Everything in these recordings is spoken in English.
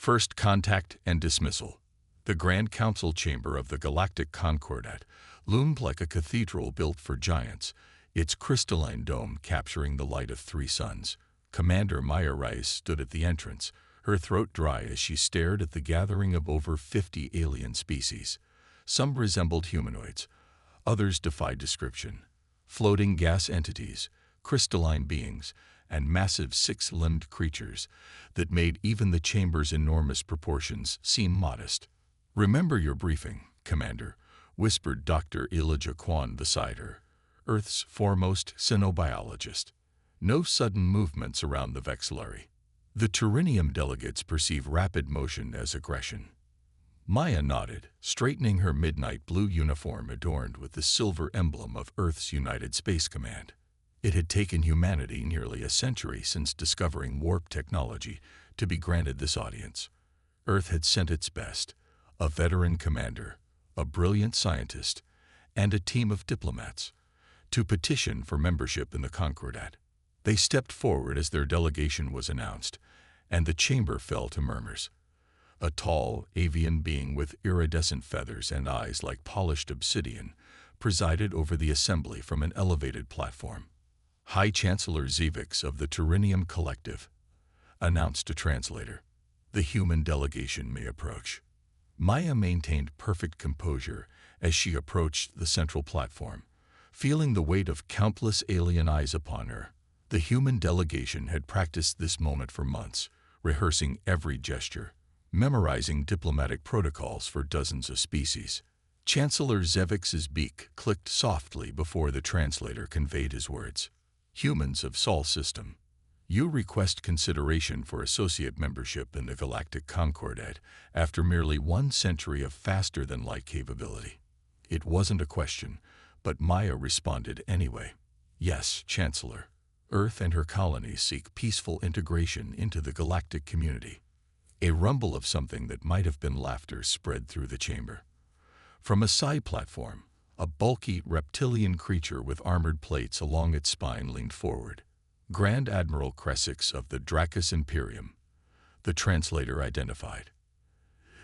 First contact and dismissal. The Grand Council chamber of the Galactic Concordat loomed like a cathedral built for giants, its crystalline dome capturing the light of 3 suns. Commander Maya Rice stood at the entrance, her throat dry as she stared at the gathering of over 50 alien species. Some resembled humanoids, others defied description. Floating gas entities, crystalline beings, and massive 6-limbed creatures that made even the chamber's enormous proportions seem modest. "Remember your briefing, Commander," whispered Dr. Elijah Kwan beside her, Earth's foremost xenobiologist. "No sudden movements around the vexillary." The Turinium delegates perceive rapid motion as aggression. Maya nodded, straightening her midnight blue uniform adorned with the silver emblem of Earth's United Space Command. It had taken humanity nearly a century since discovering warp technology to be granted this audience. Earth had sent its best, a veteran commander, a brilliant scientist, and a team of diplomats, to petition for membership in the Concordat. They stepped forward as their delegation was announced, and the chamber fell to murmurs. A tall, avian being with iridescent feathers and eyes like polished obsidian presided over the assembly from an elevated platform. "High Chancellor Zevix of the Turinium Collective," announced a translator. "The human delegation may approach." Maya maintained perfect composure as she approached the central platform, feeling the weight of countless alien eyes upon her. The human delegation had practiced this moment for months, rehearsing every gesture, memorizing diplomatic protocols for dozens of species. Chancellor Zevix's beak clicked softly before the translator conveyed his words. "Humans of Sol System, you request consideration for associate membership in the Galactic Concordat after merely 1 century of faster-than-light capability." It wasn't a question, but Maya responded anyway. "Yes, Chancellor. Earth and her colonies seek peaceful integration into the galactic community." A rumble of something that might have been laughter spread through the chamber. From a side platform, a bulky reptilian creature with armored plates along its spine leaned forward. "Grand Admiral Cressix of the Dracus Imperium," the translator identified.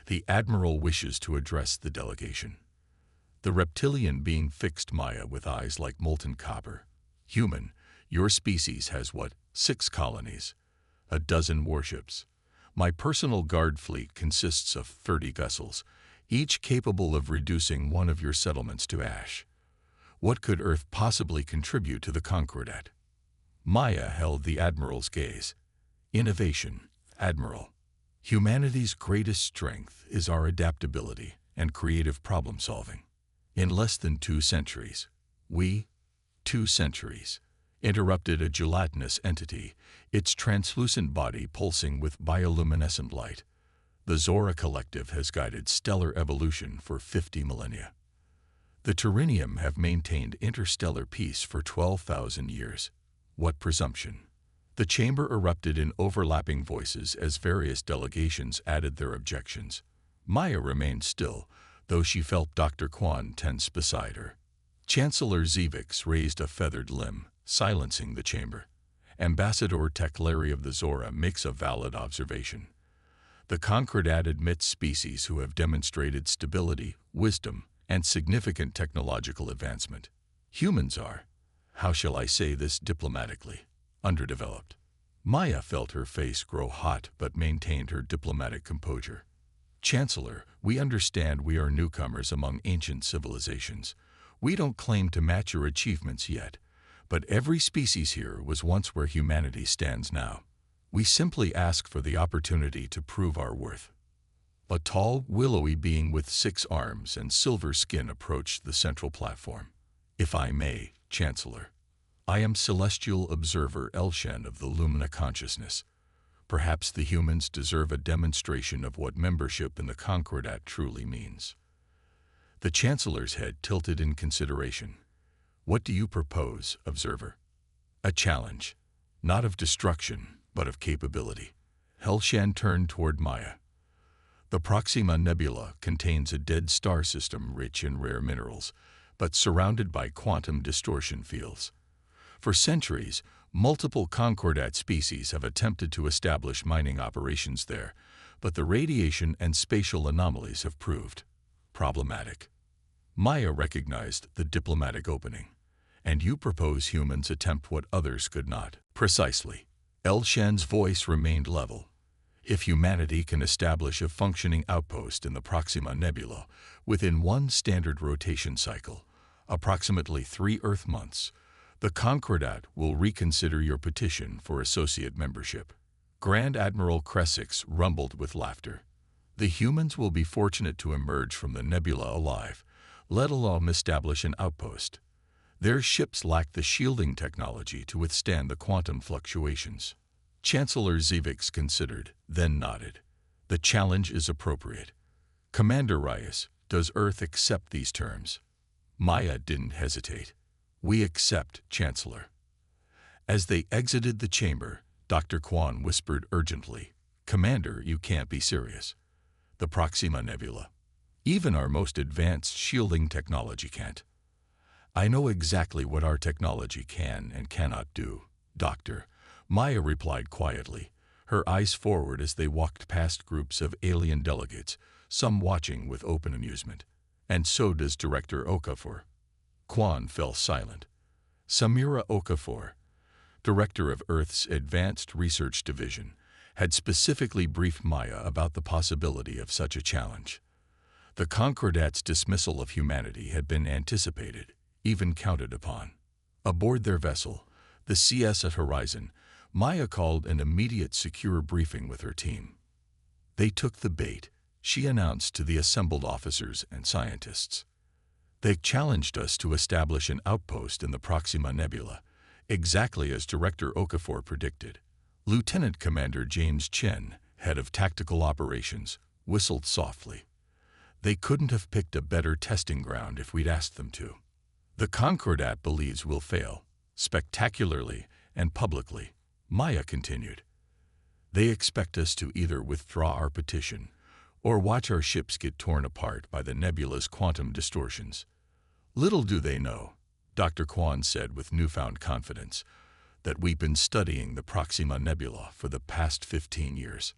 "The Admiral wishes to address the delegation." The reptilian being fixed Maya with eyes like molten copper. "Human, your species has what, 6 colonies, a dozen warships. My personal guard fleet consists of 30 vessels, each capable of reducing one of your settlements to ash. What could Earth possibly contribute to the Concordat?" Maya held the Admiral's gaze. "Innovation, Admiral. Humanity's greatest strength is our adaptability and creative problem-solving. In less than 2 centuries, 2 centuries, interrupted a gelatinous entity, its translucent body pulsing with bioluminescent light. The Zora Collective has guided stellar evolution for 50 millennia. The Turinium have maintained interstellar peace for 12,000 years. What presumption!" The chamber erupted in overlapping voices as various delegations added their objections. Maya remained still, though she felt Dr. Kwan tense beside her. Chancellor Zevix raised a feathered limb, silencing the chamber. "Ambassador Tekleri of the Zora makes a valid observation. The Concordat admits species who have demonstrated stability, wisdom, and significant technological advancement. Humans are, how shall I say this diplomatically, underdeveloped." Maya felt her face grow hot but maintained her diplomatic composure. "Chancellor, we understand we are newcomers among ancient civilizations. We don't claim to match your achievements yet, but every species here was once where humanity stands now. We simply ask for the opportunity to prove our worth." A tall, willowy being with 6 arms and silver skin approached the central platform. "If I may, Chancellor, I am Celestial Observer Elshen of the Lumina Consciousness. Perhaps the humans deserve a demonstration of what membership in the Concordat truly means." The Chancellor's head tilted in consideration. "What do you propose, Observer?" "A challenge, not of destruction, but of capability." Elshen turned toward Maya. "The Proxima Nebula contains a dead star system rich in rare minerals, but surrounded by quantum distortion fields. For centuries, multiple Concordat species have attempted to establish mining operations there, but the radiation and spatial anomalies have proved problematic. Maya recognized the diplomatic opening. And you propose humans attempt what others could not. Precisely. El Shen's voice remained level. If humanity can establish a functioning outpost in the Proxima Nebula within one standard rotation cycle, approximately 3 Earth months, the Concordat will reconsider your petition for associate membership. Grand Admiral Cressix rumbled with laughter. The humans will be fortunate to emerge from the nebula alive, let alone establish an outpost. Their ships lack the shielding technology to withstand the quantum fluctuations. Chancellor Zivix considered, then nodded. The challenge is appropriate. Commander Reyes, does Earth accept these terms? Maya didn't hesitate. We accept, Chancellor. As they exited the chamber, Dr. Quan whispered urgently, Commander, you can't be serious. The Proxima Nebula. Even our most advanced shielding technology can't. I know exactly what our technology can and cannot do, Doctor, Maya replied quietly, her eyes forward as they walked past groups of alien delegates, some watching with open amusement. And so does Director Okafor. Quan fell silent. Samira Okafor, Director of Earth's Advanced Research Division, had specifically briefed Maya about the possibility of such a challenge. The Concordat's dismissal of humanity had been anticipated, even counted upon. Aboard their vessel, the CS at Horizon, Maya called an immediate secure briefing with her team. They took the bait, she announced to the assembled officers and scientists. They challenged us to establish an outpost in the Proxima Nebula, exactly as Director Okafor predicted. Lieutenant Commander James Chen, head of tactical operations, whistled softly. They couldn't have picked a better testing ground if we'd asked them to. The Concordat believes we'll fail, spectacularly and publicly, Maya continued. They expect us to either withdraw our petition or watch our ships get torn apart by the nebula's quantum distortions. Little do they know, Dr. Quan said with newfound confidence, that we've been studying the Proxima Nebula for the past 15 years.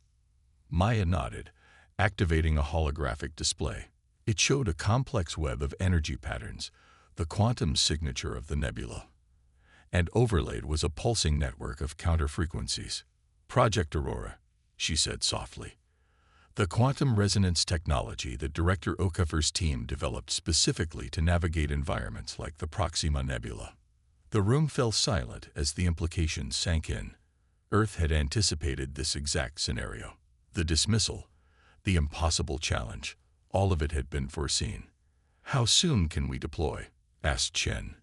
Maya nodded, activating a holographic display. It showed a complex web of energy patterns, the quantum signature of the nebula. And overlaid was a pulsing network of counter-frequencies. Project Aurora, she said softly. The quantum resonance technology that Director Okafor's team developed specifically to navigate environments like the Proxima Nebula. The room fell silent as the implications sank in. Earth had anticipated this exact scenario. The dismissal, the impossible challenge, all of it had been foreseen. How soon can we deploy? Asked Chen.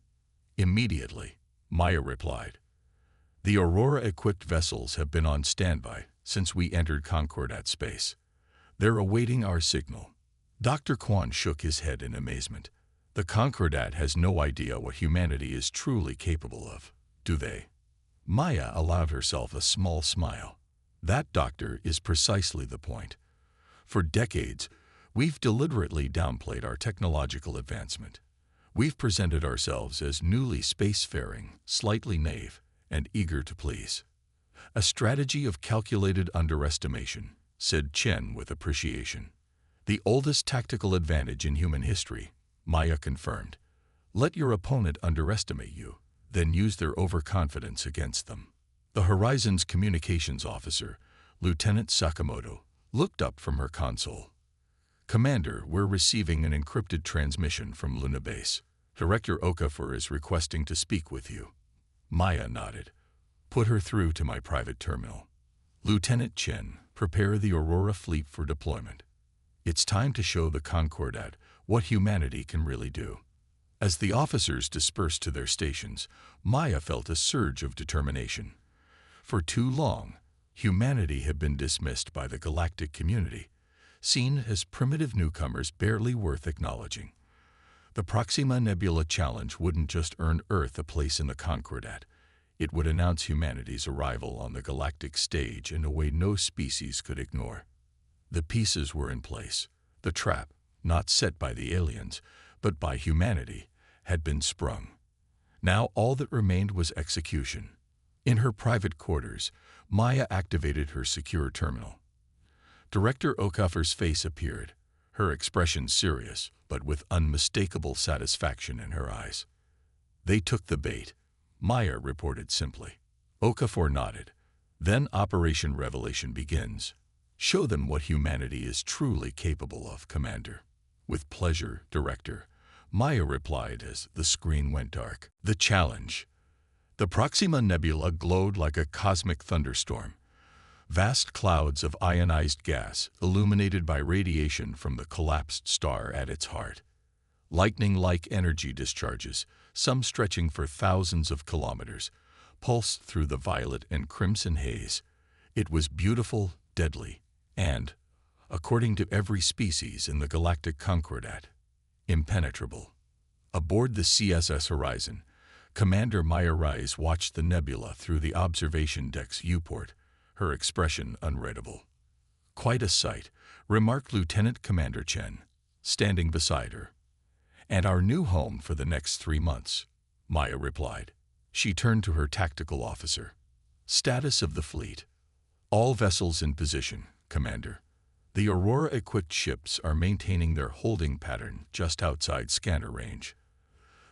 Immediately, Maya replied. The Aurora-equipped vessels have been on standby since we entered Concordat space. They're awaiting our signal. Dr. Quan shook his head in amazement. The Concordat has no idea what humanity is truly capable of, do they? Maya allowed herself a small smile. That, Doctor, is precisely the point. For decades, we've deliberately downplayed our technological advancement. We've presented ourselves as newly spacefaring, slightly naive, and eager to please. A strategy of calculated underestimation, said Chen with appreciation. The oldest tactical advantage in human history, Maya confirmed. Let your opponent underestimate you, then use their overconfidence against them. The Horizon's communications officer, Lieutenant Sakamoto, looked up from her console. Commander, we're receiving an encrypted transmission from Luna Base. Director Okafor is requesting to speak with you. Maya nodded. Put her through to my private terminal. Lieutenant Chen, prepare the Aurora fleet for deployment. It's time to show the Concordat what humanity can really do. As the officers dispersed to their stations, Maya felt a surge of determination. For too long, humanity had been dismissed by the galactic community, seen as primitive newcomers barely worth acknowledging. The Proxima Nebula challenge wouldn't just earn Earth a place in the Concordat. It would announce humanity's arrival on the galactic stage in a way no species could ignore. The pieces were in place. The trap, not set by the aliens, but by humanity, had been sprung. Now all that remained was execution. In her private quarters, Maya activated her secure terminal. Director Okafor's face appeared, her expression serious, but with unmistakable satisfaction in her eyes. "They took the bait," Maya reported simply. Okafor nodded. "Then Operation Revelation begins. Show them what humanity is truly capable of, Commander." "With pleasure, Director," Maya replied as the screen went dark. The challenge. The Proxima Nebula glowed like a cosmic thunderstorm. Vast clouds of ionized gas illuminated by radiation from the collapsed star at its heart. Lightning-like energy discharges, some stretching for thousands of kilometers, pulsed through the violet and crimson haze. It was beautiful, deadly, and, according to every species in the galactic concordat, impenetrable. Aboard the CSS Horizon, Commander Maya Rice watched the nebula through the observation deck's viewport, her expression unreadable. "Quite a sight," remarked Lieutenant Commander Chen, standing beside her. "And our new home for the next 3 months," Maya replied. She turned to her tactical officer. "Status of the fleet. All vessels in position, Commander. The Aurora-equipped ships are maintaining their holding pattern just outside scanner range.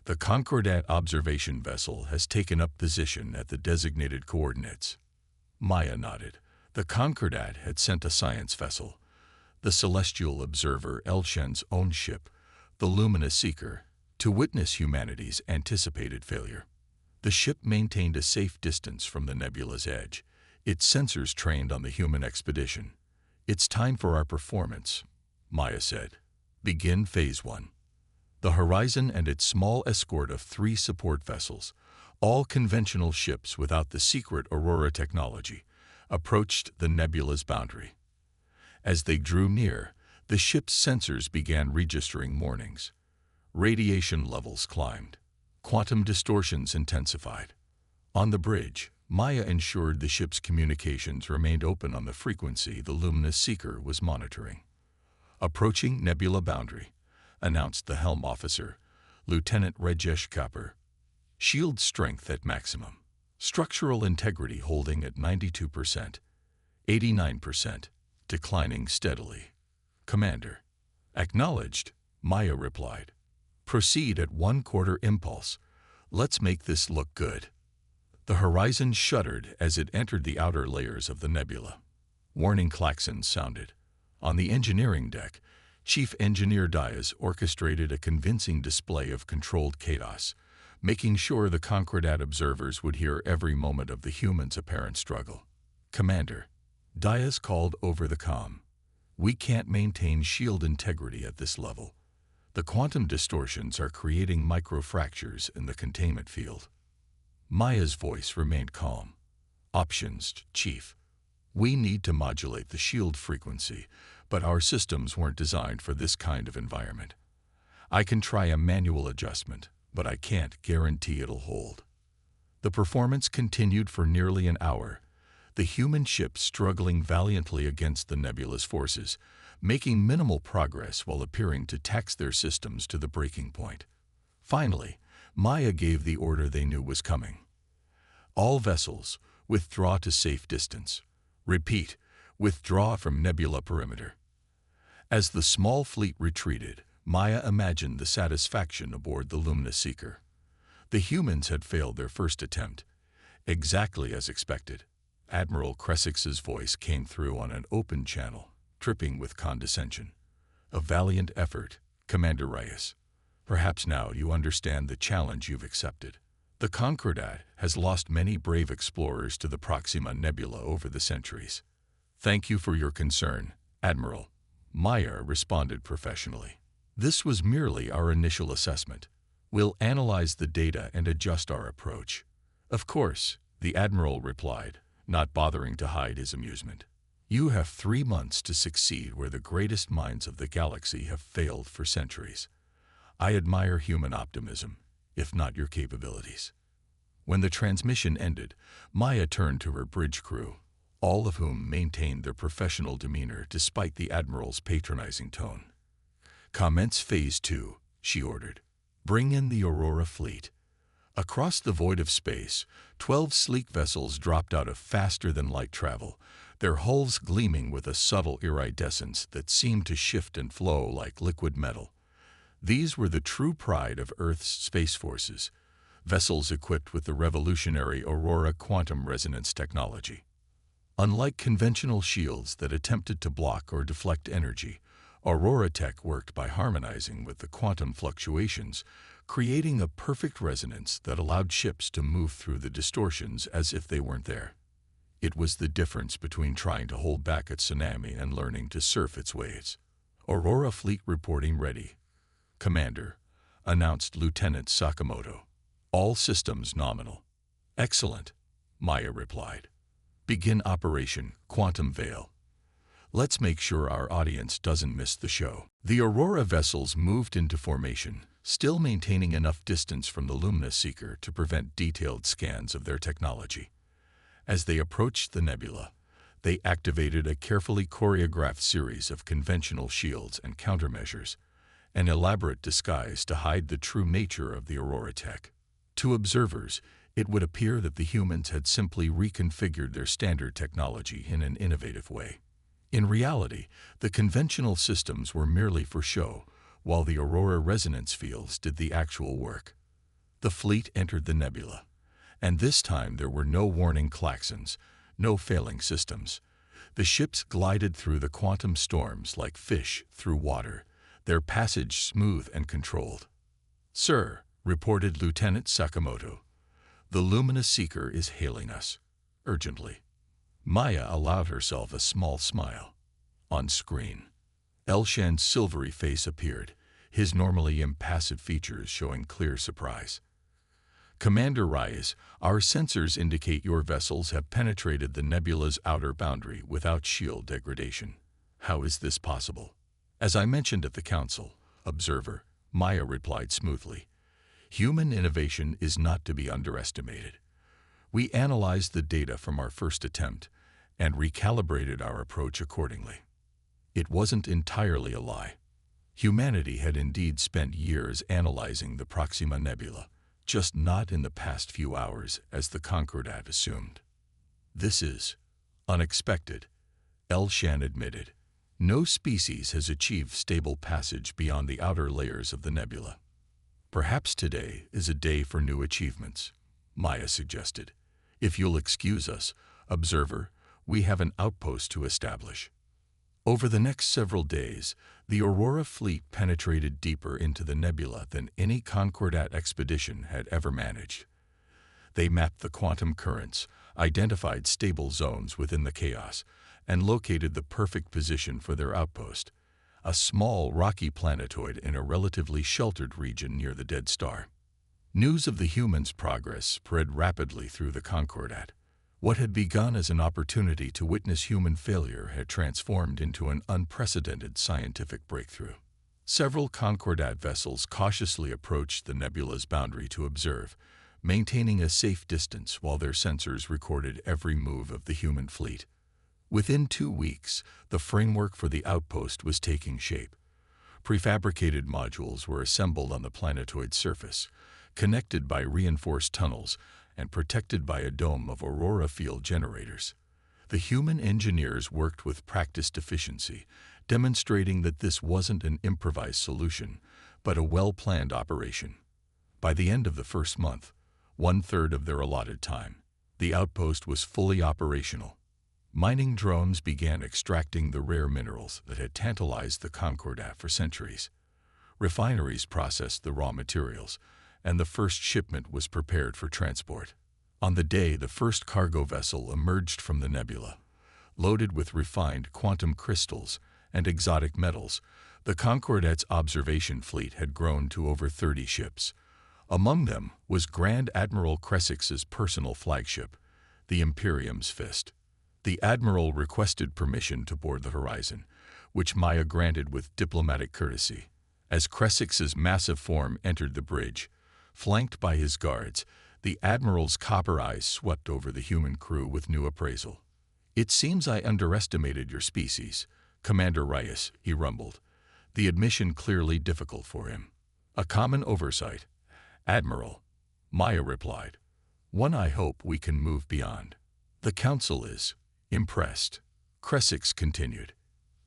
The Concordat observation vessel has taken up position at the designated coordinates." Maya nodded. The Concordat had sent a science vessel, the Celestial Observer Elshen's own ship, the Luminous Seeker, to witness humanity's anticipated failure. The ship maintained a safe distance from the nebula's edge, its sensors trained on the human expedition. "It's time for our performance," Maya said. "Begin Phase 1. The Horizon and its small escort of 3 support vessels, all conventional ships without the secret Aurora technology, approached the nebula's boundary. As they drew near, the ship's sensors began registering warnings. Radiation levels climbed. Quantum distortions intensified. On the bridge, Maya ensured the ship's communications remained open on the frequency the Luminous Seeker was monitoring. "Approaching nebula boundary," announced the helm officer, Lieutenant Rajesh Kapur. "Shield strength at maximum. Structural integrity holding at 92%, 89%, declining steadily." "Commander." "Acknowledged," Maya replied. "Proceed at 1/4 impulse. Let's make this look good." The Horizon shuddered as it entered the outer layers of the nebula. Warning klaxons sounded. On the engineering deck, Chief Engineer Diaz orchestrated a convincing display of controlled chaos, making sure the Concordat observers would hear every moment of the humans' apparent struggle. "Commander," Diaz called over the comm, "we can't maintain shield integrity at this level. The quantum distortions are creating microfractures in the containment field." Maya's voice remained calm. "Options, Chief. We need to modulate the shield frequency, but our systems weren't designed for this kind of environment. I can try a manual adjustment, but I can't guarantee it'll hold." The performance continued for nearly an hour, the human ship struggling valiantly against the nebula's forces, making minimal progress while appearing to tax their systems to the breaking point. Finally, Maya gave the order they knew was coming. "All vessels, withdraw to safe distance. Repeat, withdraw from nebula perimeter." As the small fleet retreated, Maya imagined the satisfaction aboard the Luminous Seeker. The humans had failed their first attempt, exactly as expected. Admiral Cressix's voice came through on an open channel, dripping with condescension. "A valiant effort, Commander Reyes. Perhaps now you understand the challenge you've accepted. The Concordat has lost many brave explorers to the Proxima Nebula over the centuries. Thank you for your concern, Admiral," Maya responded professionally. "This was merely our initial assessment. We'll analyze the data and adjust our approach." "Of course," the Admiral replied, not bothering to hide his amusement. "You have 3 months to succeed where the greatest minds of the galaxy have failed for centuries. I admire human optimism, if not your capabilities." When the transmission ended, Maya turned to her bridge crew, all of whom maintained their professional demeanor despite the Admiral's patronizing tone. "Commence Phase 2, she ordered. "Bring in the Aurora fleet." Across the void of space, 12 sleek vessels dropped out of faster-than-light travel, their hulls gleaming with a subtle iridescence that seemed to shift and flow like liquid metal. These were the true pride of Earth's space forces, vessels equipped with the revolutionary Aurora quantum resonance technology. Unlike conventional shields that attempted to block or deflect energy, Aurora tech worked by harmonizing with the quantum fluctuations, creating a perfect resonance that allowed ships to move through the distortions as if they weren't there. It was the difference between trying to hold back a tsunami and learning to surf its waves. Aurora fleet reporting ready. Commander, announced Lieutenant Sakamoto. All systems nominal. Excellent, Maya replied. Begin Operation Quantum Veil. Let's make sure our audience doesn't miss the show. The Aurora vessels moved into formation, still maintaining enough distance from the luminous seeker to prevent detailed scans of their technology. As they approached the nebula, they activated a carefully choreographed series of conventional shields and countermeasures, an elaborate disguise to hide the true nature of the Aurora tech. To observers, it would appear that the humans had simply reconfigured their standard technology in an innovative way. In reality, the conventional systems were merely for show, while the Aurora resonance fields did the actual work. The fleet entered the nebula, and this time there were no warning klaxons, no failing systems. The ships glided through the quantum storms like fish through water, their passage smooth and controlled. "Sir," reported Lieutenant Sakamoto, "the luminous seeker is hailing us. Urgently." Maya allowed herself a small smile. On screen, Elshan's silvery face appeared, his normally impassive features showing clear surprise. "Commander Reyes, our sensors indicate your vessels have penetrated the nebula's outer boundary without shield degradation. How is this possible?" "As I mentioned at the council, observer," Maya replied smoothly, "human innovation is not to be underestimated. We analyzed the data from our first attempt and recalibrated our approach accordingly. It wasn't entirely a lie. Humanity had indeed spent years analyzing the Proxima Nebula, just not in the past few hours as the Concordat assumed." "This is unexpected," Elshan admitted. "No species has achieved stable passage beyond the outer layers of the nebula." "Perhaps today is a day for new achievements," Maya suggested. "If you'll excuse us, observer, we have an outpost to establish." Over the next several days, the Aurora fleet penetrated deeper into the nebula than any Concordat expedition had ever managed. They mapped the quantum currents, identified stable zones within the chaos, and located the perfect position for their outpost, a small rocky planetoid in a relatively sheltered region near the dead star. News of the humans' progress spread rapidly through the Concordat. What had begun as an opportunity to witness human failure had transformed into an unprecedented scientific breakthrough. Several Concordat vessels cautiously approached the nebula's boundary to observe, maintaining a safe distance while their sensors recorded every move of the human fleet. Within 2 weeks, the framework for the outpost was taking shape. Prefabricated modules were assembled on the planetoid's surface, connected by reinforced tunnels and protected by a dome of Aurora field generators. The human engineers worked with practiced efficiency, demonstrating that this wasn't an improvised solution, but a well-planned operation. By the end of the first month, 1/3 of their allotted time, the outpost was fully operational. Mining drones began extracting the rare minerals that had tantalized the Concordat for centuries. Refineries processed the raw materials, and the first shipment was prepared for transport. On the day the first cargo vessel emerged from the nebula, loaded with refined quantum crystals and exotic metals, the Concordat's observation fleet had grown to over 30 ships. Among them was Grand Admiral Cressix's personal flagship, the Imperium's Fist. The Admiral requested permission to board the Horizon, which Maya granted with diplomatic courtesy. As Cressix's massive form entered the bridge, flanked by his guards, the Admiral's copper eyes swept over the human crew with new appraisal. "It seems I underestimated your species, Commander Reyes," he rumbled, the admission clearly difficult for him. "A common oversight, Admiral," Maya replied. "One I hope we can move beyond." "The Council is Impressed, Kresix continued.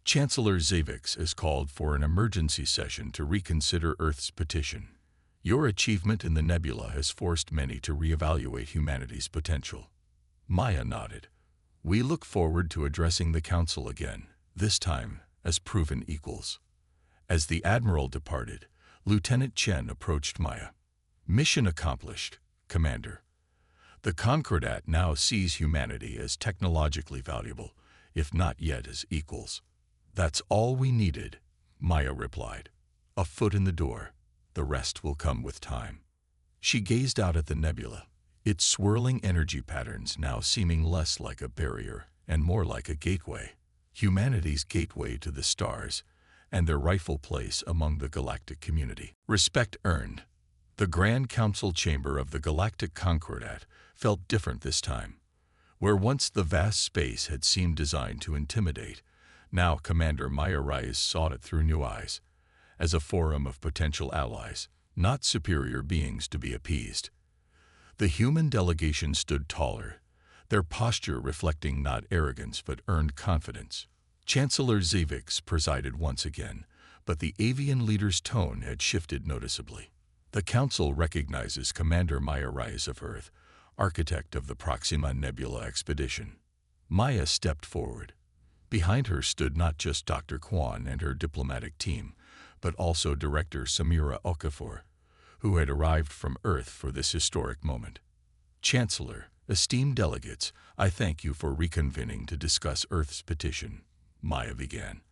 Chancellor Zavix has called for an emergency session to reconsider Earth's petition. Your achievement in the nebula has forced many to reevaluate humanity's potential. Maya nodded. We look forward to addressing the Council again, this time as proven equals. As the Admiral departed, Lieutenant Chen approached Maya. Mission accomplished, Commander. The Concordat now sees humanity as technologically valuable, if not yet as equals. That's all we needed, Maya replied. A foot in the door. The rest will come with time. She gazed out at the nebula, its swirling energy patterns now seeming less like a barrier and more like a gateway. Humanity's gateway to the stars and their rightful place among the galactic community. Respect earned. The Grand Council chamber of the Galactic Concordat felt different this time. Where once the vast space had seemed designed to intimidate, now Commander Maya Reyes saw it through new eyes, as a forum of potential allies, not superior beings to be appeased. The human delegation stood taller, their posture reflecting not arrogance but earned confidence. Chancellor Zavix presided once again, but the avian leader's tone had shifted noticeably. The Council recognizes Commander Maya Reyes of Earth, architect of the Proxima Nebula expedition. Maya stepped forward. Behind her stood not just Dr. Kwan and her diplomatic team, but also Director Samira Okafor, who had arrived from Earth for this historic moment. Chancellor, esteemed delegates, I thank you for reconvening to discuss Earth's petition, Maya began.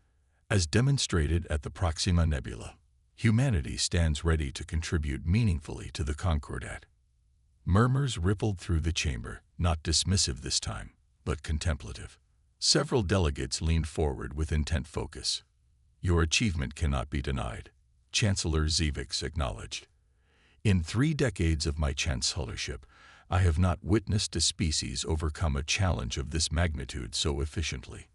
As demonstrated at the Proxima Nebula, humanity stands ready to contribute meaningfully to the Concordat. Murmurs rippled through the chamber, not dismissive this time, but contemplative. Several delegates leaned forward with intent focus. Your achievement cannot be denied, Chancellor Zavix acknowledged. In 3 decades of my chancellorship, I have not witnessed a species overcome a challenge of this magnitude so efficiently.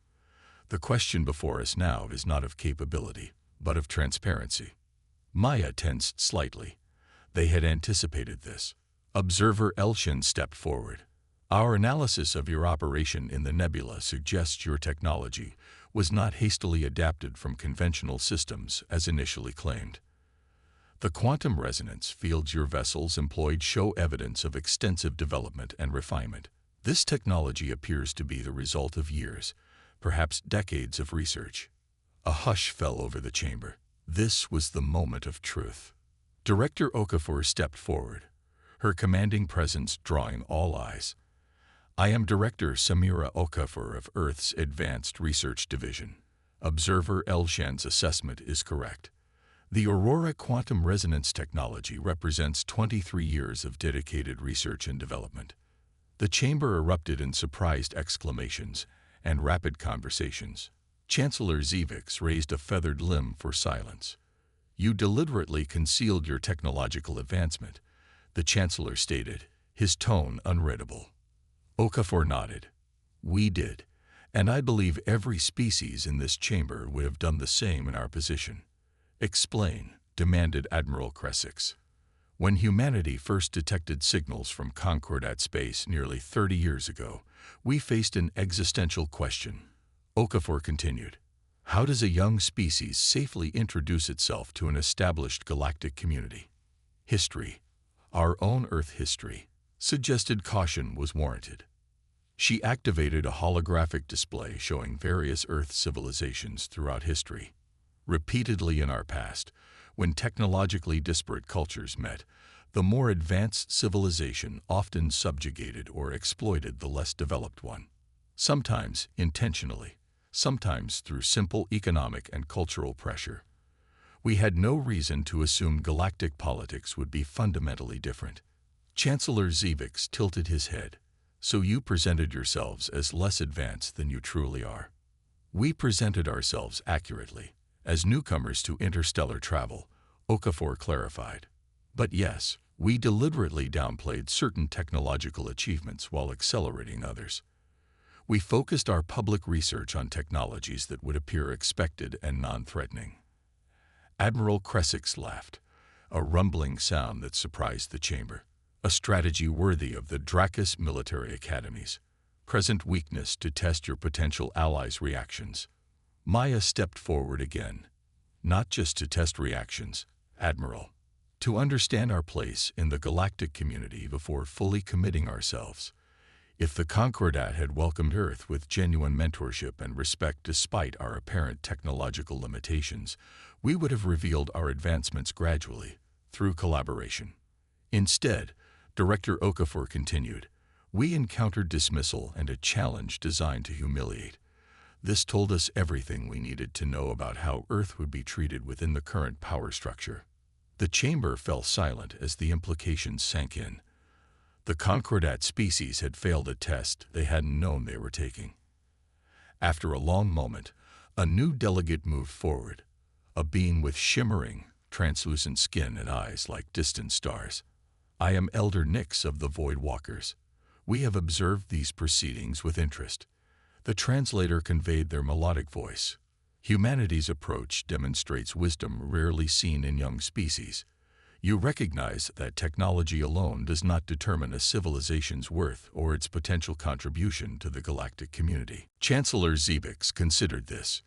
The question before us now is not of capability, but of transparency. Maya tensed slightly. They had anticipated this. Observer Elshin stepped forward. Our analysis of your operation in the nebula suggests your technology was not hastily adapted from conventional systems as initially claimed. The quantum resonance fields your vessels employed show evidence of extensive development and refinement. This technology appears to be the result of years, perhaps decades of research. A hush fell over the chamber. This was the moment of truth. Director Okafor stepped forward, her commanding presence drawing all eyes. I am Director Samira Okafor of Earth's Advanced Research Division. Observer Elshan's assessment is correct. The Aurora quantum resonance technology represents 23 years of dedicated research and development. The chamber erupted in surprised exclamations and rapid conversations. Chancellor Zavix raised a feathered limb for silence. You deliberately concealed your technological advancement, the Chancellor stated, his tone unreadable. Okafor nodded. We did, and I believe every species in this chamber would have done the same in our position. Explain, demanded Admiral Kresix. When humanity first detected signals from Concordat space nearly 30 years ago, we faced an existential question. Okafor continued. How does a young species safely introduce itself to an established galactic community? History, our own Earth history, suggested caution was warranted. She activated a holographic display showing various Earth civilizations throughout history. Repeatedly in our past, when technologically disparate cultures met, the more advanced civilization often subjugated or exploited the less developed one. Sometimes intentionally, sometimes through simple economic and cultural pressure. We had no reason to assume galactic politics would be fundamentally different. Chancellor Zavix tilted his head. So you presented yourselves as less advanced than you truly are. We presented ourselves accurately, as newcomers to interstellar travel, Okafor clarified. But yes, we deliberately downplayed certain technological achievements while accelerating others. We focused our public research on technologies that would appear expected and non-threatening. Admiral Kresix laughed, a rumbling sound that surprised the chamber. A strategy worthy of the Dracus military academies. present weakness to test your potential allies' reactions. Maya stepped forward again. Not just to test reactions, Admiral. To understand our place in the galactic community before fully committing ourselves. If the Concordat had welcomed Earth with genuine mentorship and respect despite our apparent technological limitations, we would have revealed our advancements gradually, through collaboration. Instead, Director Okafor continued, we encountered dismissal and a challenge designed to humiliate. This told us everything we needed to know about how Earth would be treated within the current power structure. The chamber fell silent as the implications sank in. The Concordat species had failed a test they hadn't known they were taking. After a long moment, a new delegate moved forward, a being with shimmering, translucent skin and eyes like distant stars. I am Elder Nyx of the Void Walkers. We have observed these proceedings with interest. The translator conveyed their melodic voice. Humanity's approach demonstrates wisdom rarely seen in young species. You recognize that technology alone does not determine a civilization's worth or its potential contribution to the galactic community. Chancellor Zebix considered this.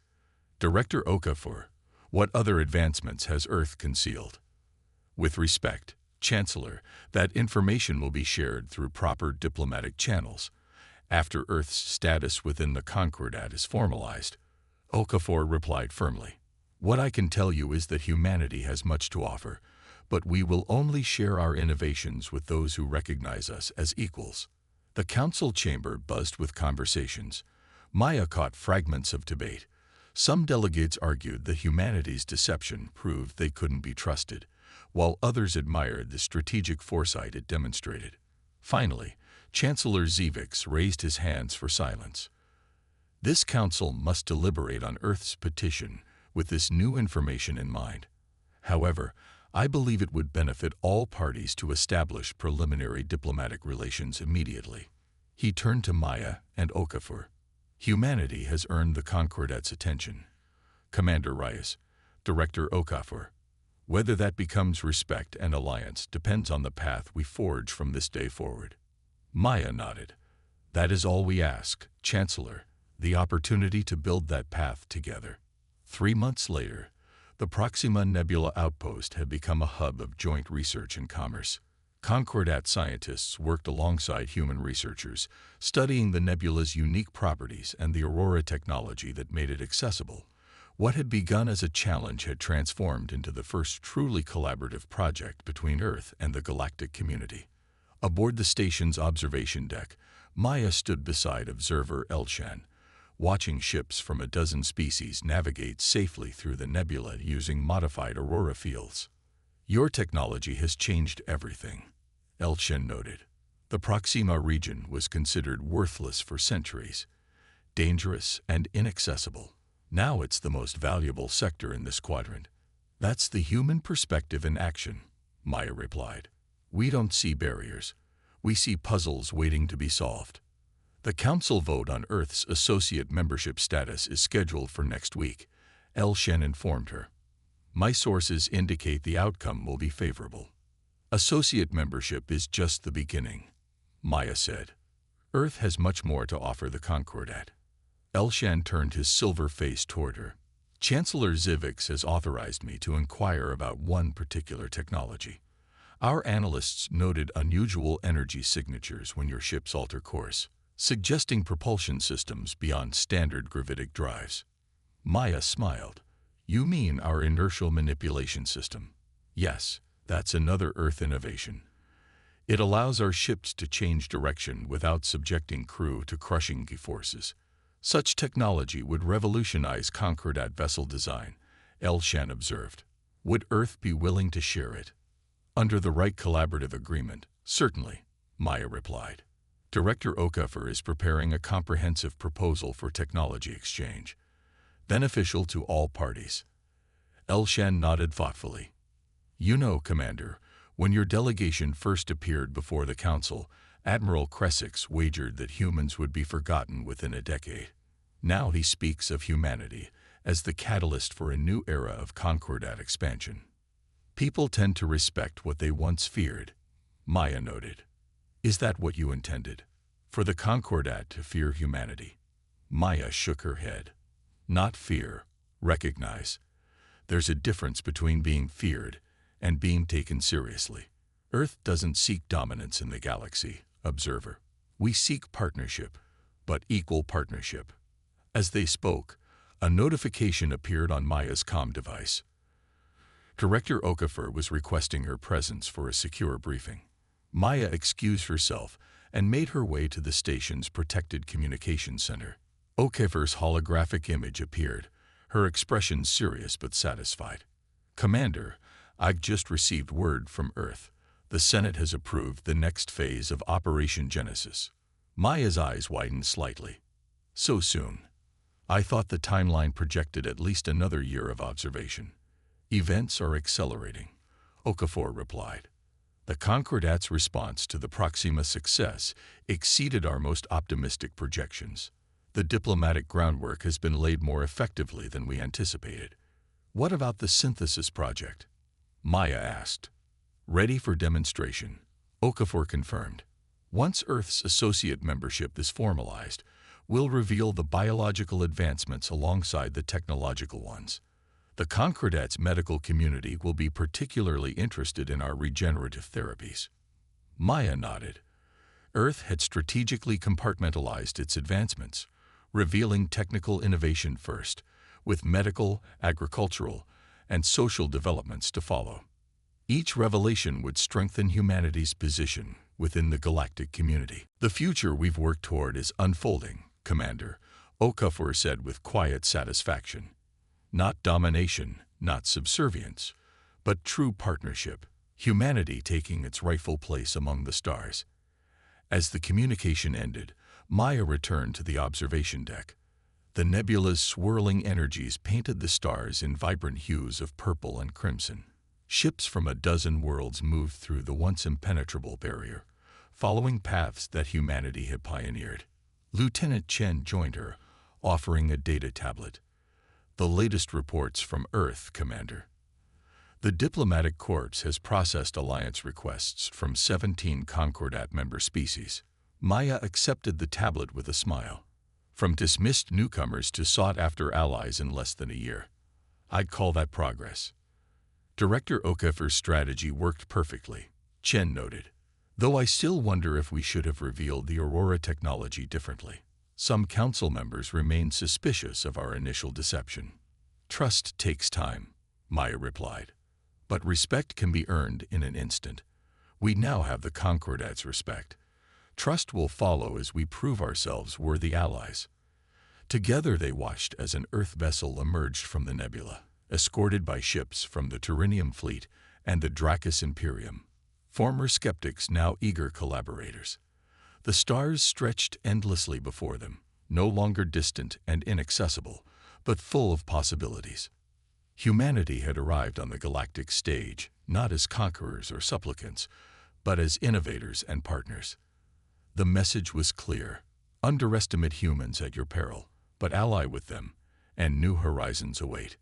Director Okafor, what other advancements has Earth concealed? With respect, Chancellor, that information will be shared through proper diplomatic channels. After Earth's status within the Concordat is formalized, Okafor replied firmly. What I can tell you is that humanity has much to offer, but we will only share our innovations with those who recognize us as equals. The council chamber buzzed with conversations. Maya caught fragments of debate. Some delegates argued that humanity's deception proved they couldn't be trusted, while others admired the strategic foresight it demonstrated. Finally, Chancellor Zevix raised his hands for silence. This council must deliberate on Earth's petition with this new information in mind. However, I believe it would benefit all parties to establish preliminary diplomatic relations immediately. He turned to Maya and Okafor. Humanity has earned the Concordat's attention. Commander Reyes, Director Okafor. Whether that becomes respect and alliance depends on the path we forge from this day forward. Maya nodded. That is all we ask, Chancellor, the opportunity to build that path together. 3 months later, the Proxima Nebula outpost had become a hub of joint research and commerce. Concordat scientists worked alongside human researchers, studying the nebula's unique properties and the aurora technology that made it accessible. What had begun as a challenge had transformed into the first truly collaborative project between Earth and the galactic community. Aboard the station's observation deck, Maya stood beside observer Elshan, watching ships from a dozen species navigate safely through the nebula using modified aurora fields. Your technology has changed everything, Elshan noted. The Proxima region was considered worthless for centuries, dangerous and inaccessible. Now it's the most valuable sector in this quadrant. That's the human perspective in action, Maya replied. We don't see barriers. We see puzzles waiting to be solved. The council vote on Earth's associate membership status is scheduled for next week, Elshan informed her. My sources indicate the outcome will be favorable. Associate membership is just the beginning, Maya said. Earth has much more to offer the Concordat. Elshan turned his silver face toward her. Chancellor Zivix has authorized me to inquire about one particular technology. Our analysts noted unusual energy signatures when your ships alter course, suggesting propulsion systems beyond standard gravitic drives. Maya smiled. You mean our inertial manipulation system? Yes, that's another Earth innovation. It allows our ships to change direction without subjecting crew to crushing forces. Such technology would revolutionize Concordat vessel design, Elshan observed. Would Earth be willing to share it? Under the right collaborative agreement, certainly, Maya replied. Director Okafor is preparing a comprehensive proposal for technology exchange, beneficial to all parties. Elshan nodded thoughtfully. You know, Commander, when your delegation first appeared before the Council, Admiral Cressix wagered that humans would be forgotten within a decade. Now he speaks of humanity as the catalyst for a new era of Concordat expansion. People tend to respect what they once feared, Maya noted. Is that what you intended? For the Concordat to fear humanity. Maya shook her head. Not fear, recognize. There's a difference between being feared and being taken seriously. Earth doesn't seek dominance in the galaxy, observer. We seek partnership, but equal partnership. As they spoke, a notification appeared on Maya's comm device. Director Okafor was requesting her presence for a secure briefing. Maya excused herself and made her way to the station's protected communications center. Okafor's holographic image appeared, her expression serious but satisfied. Commander, I've just received word from Earth. The Senate has approved the next phase of Operation Genesis. Maya's eyes widened slightly. So soon. I thought the timeline projected at least another year of observation. Events are accelerating, Okafor replied. The Concordat's response to the Proxima success exceeded our most optimistic projections. The diplomatic groundwork has been laid more effectively than we anticipated. What about the synthesis project? Maya asked. Ready for demonstration, Okafor confirmed. Once Earth's associate membership is formalized, we'll reveal the biological advancements alongside the technological ones. The Concordat's medical community will be particularly interested in our regenerative therapies. Maya nodded. Earth had strategically compartmentalized its advancements, revealing technical innovation first, with medical, agricultural, and social developments to follow. Each revelation would strengthen humanity's position within the galactic community. The future we've worked toward is unfolding, Commander, Okafor said with quiet satisfaction. Not domination, not subservience, but true partnership, humanity taking its rightful place among the stars. As the communication ended, Maya returned to the observation deck. The nebula's swirling energies painted the stars in vibrant hues of purple and crimson. Ships from a dozen worlds moved through the once impenetrable barrier, following paths that humanity had pioneered. Lieutenant Chen joined her, offering a data tablet. The latest reports from Earth, Commander. The diplomatic corps has processed alliance requests from 17 Concordat member species. Maya accepted the tablet with a smile. From dismissed newcomers to sought-after allies in less than a year. I'd call that progress. Director Okafor's strategy worked perfectly, Chen noted. Though I still wonder if we should have revealed the Aurora technology differently. Some council members remain suspicious of our initial deception. Trust takes time, Maya replied. But respect can be earned in an instant. We now have the Concordat's respect. Trust will follow as we prove ourselves worthy allies. Together they watched as an Earth vessel emerged from the nebula, escorted by ships from the Turinium fleet and the Dracus Imperium. Former skeptics, now eager collaborators. The stars stretched endlessly before them, no longer distant and inaccessible, but full of possibilities. Humanity had arrived on the galactic stage, not as conquerors or supplicants, but as innovators and partners. The message was clear. Underestimate humans at your peril, but ally with them, and new horizons await.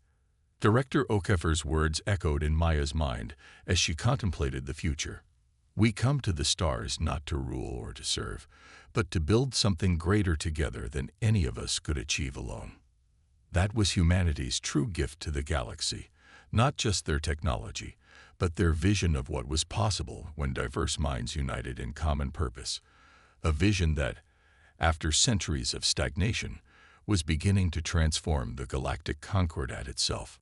Director Okafor's words echoed in Maya's mind as she contemplated the future. We come to the stars not to rule or to serve, but to build something greater together than any of us could achieve alone. That was humanity's true gift to the galaxy, not just their technology, but their vision of what was possible when diverse minds united in common purpose. A vision that, after centuries of stagnation, was beginning to transform the galactic Concordat itself.